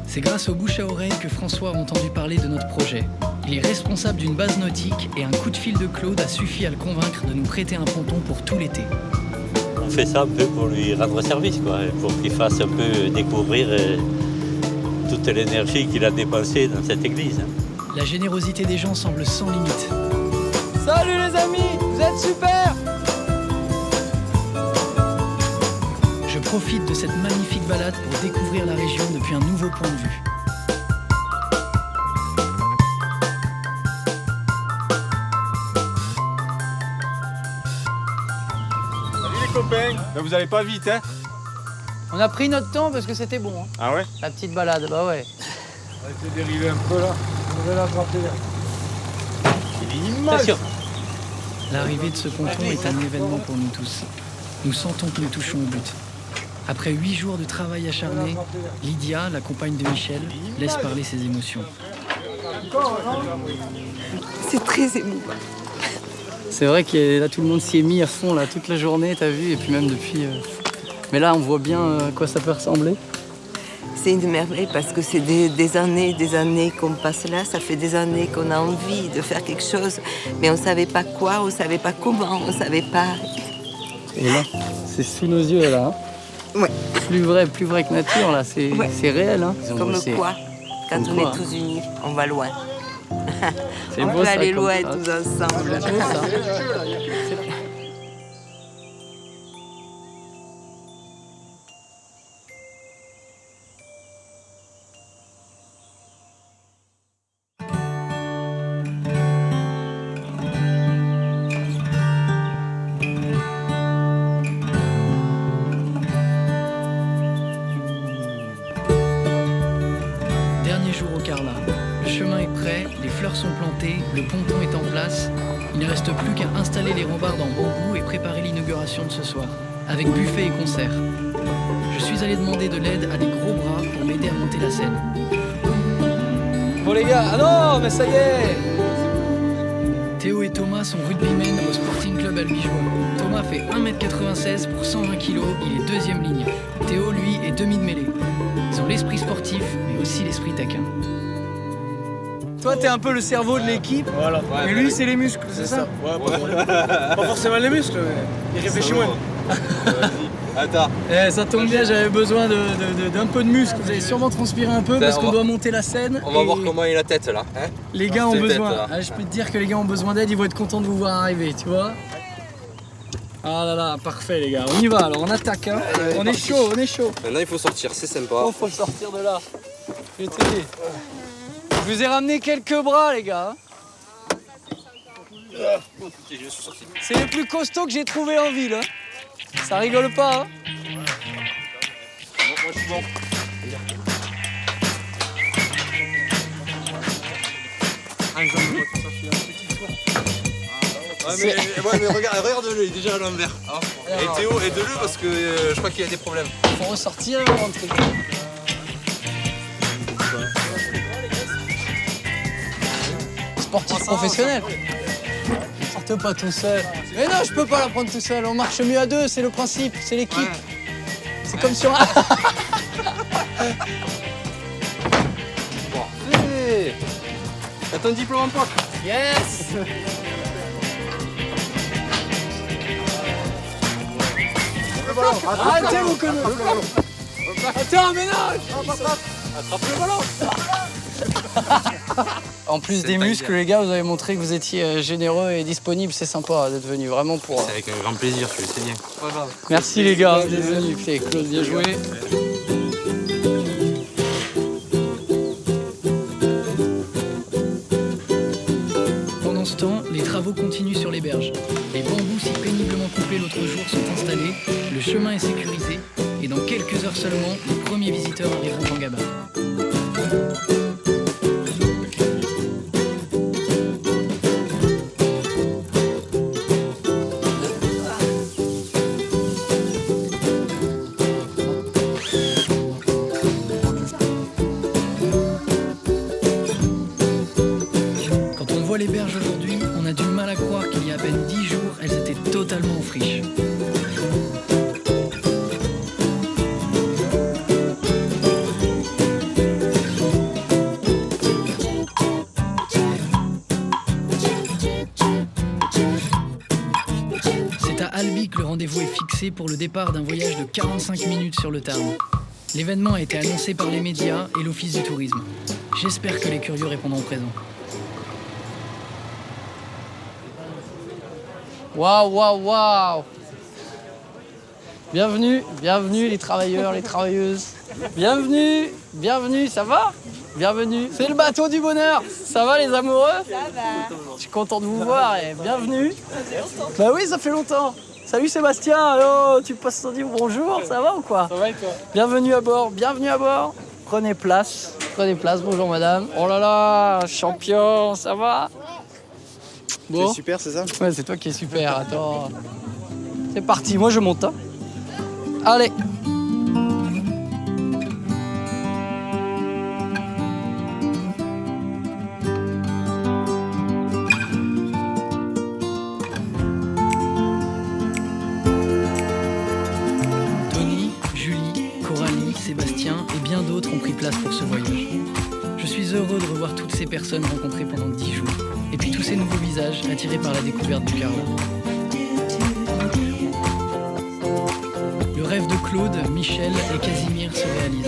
C'est grâce au bouche à oreille que François a entendu parler de notre projet. Il est responsable d'une base nautique et un coup de fil de Claude a suffi à le convaincre de nous prêter un ponton pour tout l'été. On fait ça un peu pour lui rendre service, quoi, pour qu'il fasse un peu découvrir toute l'énergie qu'il a dépensée dans cette église. La générosité des gens semble sans limite. Salut les amis, vous êtes super! Je profite de cette magnifique balade pour découvrir la région depuis un nouveau point de vue. Salut les copains. Ben, vous allez pas vite, hein? On a pris notre temps parce que c'était bon. Hein. Ah ouais? La petite balade, bah ouais. On va essayer de dériver un peu là. On va l'attraper là. Il est immense. L'arrivée de ce ponton est un événement pour nous tous. Nous sentons que nous touchons au but. Après 8 jours de travail acharné, Lydia, la compagne de Michel, laisse parler ses émotions. C'est très émouvant. C'est vrai que là tout le monde s'y est mis à fond là toute la journée, t'as vu, et puis même depuis. Mais là on voit bien à quoi ça peut ressembler. C'est une merveille parce que c'est des années qu'on passe là. Ça fait des années qu'on a envie de faire quelque chose, mais on ne savait pas quoi, on ne savait pas comment, on ne savait pas. Et là, c'est sous nos yeux là. Hein. Ouais. Plus vrai que nature là, c'est réel. Hein. Comme quoi, quand on est tous unis, on va loin. On beau, peut ça, aller comme loin ça. tous ensemble. C'est beau, ça. Dernier jour au Carla. Le chemin est prêt, les fleurs sont plantées, le ponton est en place. Il ne reste plus qu'à installer les rambardes en bambou et préparer l'inauguration de ce soir, avec buffet et concert. Je suis allé demander de l'aide à des gros bras pour m'aider à monter la scène. Bon les gars, ah non, mais ça y est. Théo et Thomas sont rugbymen au Sporting Club albigeois. Thomas fait 1m96 pour 120 kg, il est deuxième ligne. Théo, lui, est demi de mêlée. Ils ont l'esprit sportif, mais aussi l'esprit taquin. Toi, t'es un peu le cerveau de l'équipe, Voilà. mais lui, c'est les muscles, c'est ça? Ouais, pas forcément les muscles, mais il réfléchit moins. Attends. Ça tombe bien, j'avais besoin d'un peu de muscle. Vous allez sûrement transpirer un peu parce qu'on doit monter la scène. On va voir comment est la tête là. Hein, les gars ont besoin. Je peux te dire que les gars ont besoin d'aide, ils vont être contents de vous voir arriver, tu vois. Ah là là, parfait les gars. On y va alors, on attaque. Hein. On est chaud, on est chaud. Maintenant il faut sortir, c'est sympa. Oh, faut sortir de là. Je vais t'aider. Je vous ai ramené quelques bras les gars. C'est le plus costaud que j'ai trouvé en ville. Hein. Ça rigole pas. Hein. Moi je suis bon. Mais regarde-le, il est déjà à l'envers. Et Théo, aide-le parce que je crois qu'il y a des problèmes. Faut ressortir et rentrer. Sportif professionnel. Sorte pas tout seul. Mais non, je peux pas la prendre tout seul. On marche mieux à deux, c'est le principe, c'est l'équipe. Ouais. C'est comme sur un. Hey, t'as ton diplôme en poche. Yes. Arrêtez vos conneries. Attends, mais non. Attrape le ballon. En plus des muscles, les gars, vous avez montré que vous étiez généreux et disponible. C'est sympa d'être venu, vraiment pour... C'est avec un grand plaisir, tu le sais bien. Merci les gars d'être venus. Claude, bien joué. Pendant ce temps, les travaux continuent sur les berges. Les bambous si péniblement coupés l'autre jour sont installés, le chemin est sécurisé et dans quelques heures seulement, les premiers visiteurs arriveront en Gabard. Les berges aujourd'hui, on a du mal à croire qu'il y a à peine 10 jours, elles étaient totalement en friche. C'est à Albi que le rendez-vous est fixé pour le départ d'un voyage de 45 minutes sur le Tarn. L'événement a été annoncé par les médias et l'Office du tourisme. J'espère que les curieux répondront présent. Waouh, waouh, waouh! Bienvenue, bienvenue les travailleurs, les travailleuses. Bienvenue, bienvenue, ça va? Bienvenue. C'est le bateau du bonheur. Ça va les amoureux? Ça va. Je suis content de vous voir et bienvenue. Bah oui, ça fait longtemps. Salut Sébastien, allô, tu passes ton dit bonjour, ça va ou quoi? Ça va et toi? Bienvenue à bord, bienvenue à bord. Prenez place, bonjour madame. Oh là là, champion, ça va? Bon. C'est super, c'est ça? Ouais, c'est toi qui es super, attends. C'est parti, moi je monte. Hein. Allez. Tony, Julie, Coralie, Sébastien et bien d'autres ont pris place pour ce voyage. Je suis heureux de revoir toutes ces personnes rencontrées pendant 10 jours. Et puis tous ces nouveaux visages attirés par la découverte du Carla. Le rêve de Claude, Michel et Casimir se réalise.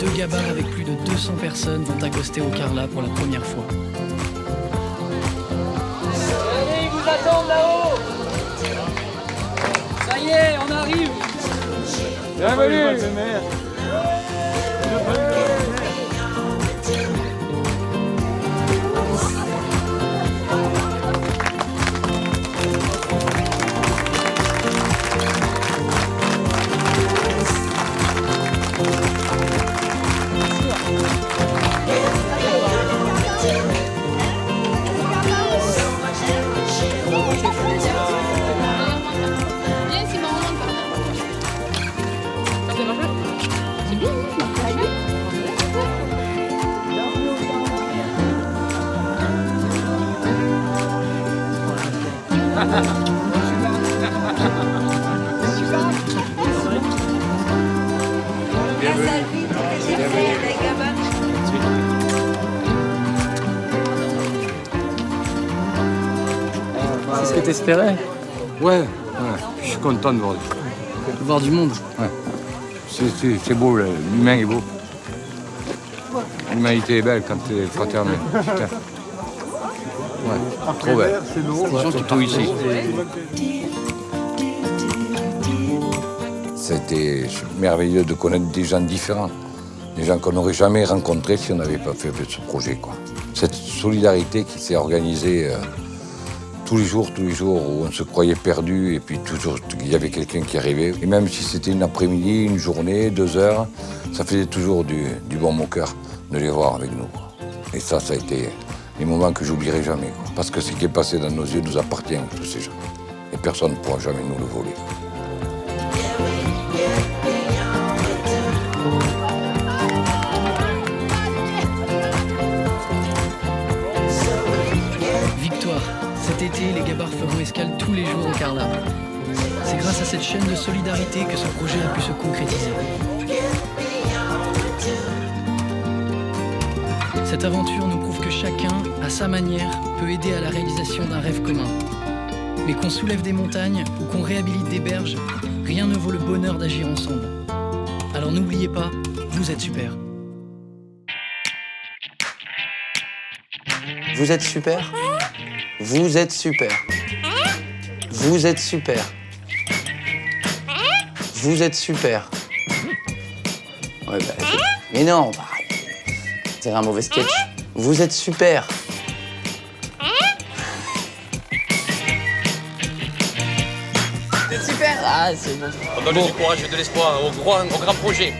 2 gabards avec plus de 200 personnes vont accoster au Carla pour la première fois. Allez, ils vous attendent là-haut! Ça y est, on arrive! Bienvenue! C'est ce que t'espérais? Ouais, je suis suis content de voir du monde. Ouais. C'est beau, l'humain est beau. L'humanité est belle quand t'es fraternel. Putain. Ouais, trop belle. Surtout ici. C'était merveilleux de connaître des gens différents. Des gens qu'on n'aurait jamais rencontrés si on n'avait pas fait ce projet, quoi. Cette solidarité qui s'est organisée tous les jours, où on se croyait perdu et puis toujours il y avait quelqu'un qui arrivait. Et même si c'était une après-midi, une journée, 2 heures, ça faisait toujours du bon au cœur de les voir avec nous, quoi. Et ça a été les moments que j'oublierai jamais, quoi. Parce que ce qui est passé dans nos yeux nous appartient, tous ces gens. Et personne ne pourra jamais nous le voler. Cet été, les gabarres feront escale tous les jours au Carlard. C'est grâce à cette chaîne de solidarité que ce projet a pu se concrétiser. Cette aventure nous prouve que chacun, à sa manière, peut aider à la réalisation d'un rêve commun. Mais qu'on soulève des montagnes ou qu'on réhabilite des berges, rien ne vaut le bonheur d'agir ensemble. Alors n'oubliez pas, vous êtes super. Vous êtes super. Vous êtes super. Vous êtes super. Vous êtes super. Ouais, bah, mais non, c'est un mauvais sketch. Vous êtes super. C'est super. Ah, c'est bon. On donne du courage et de l'espoir au grand projet.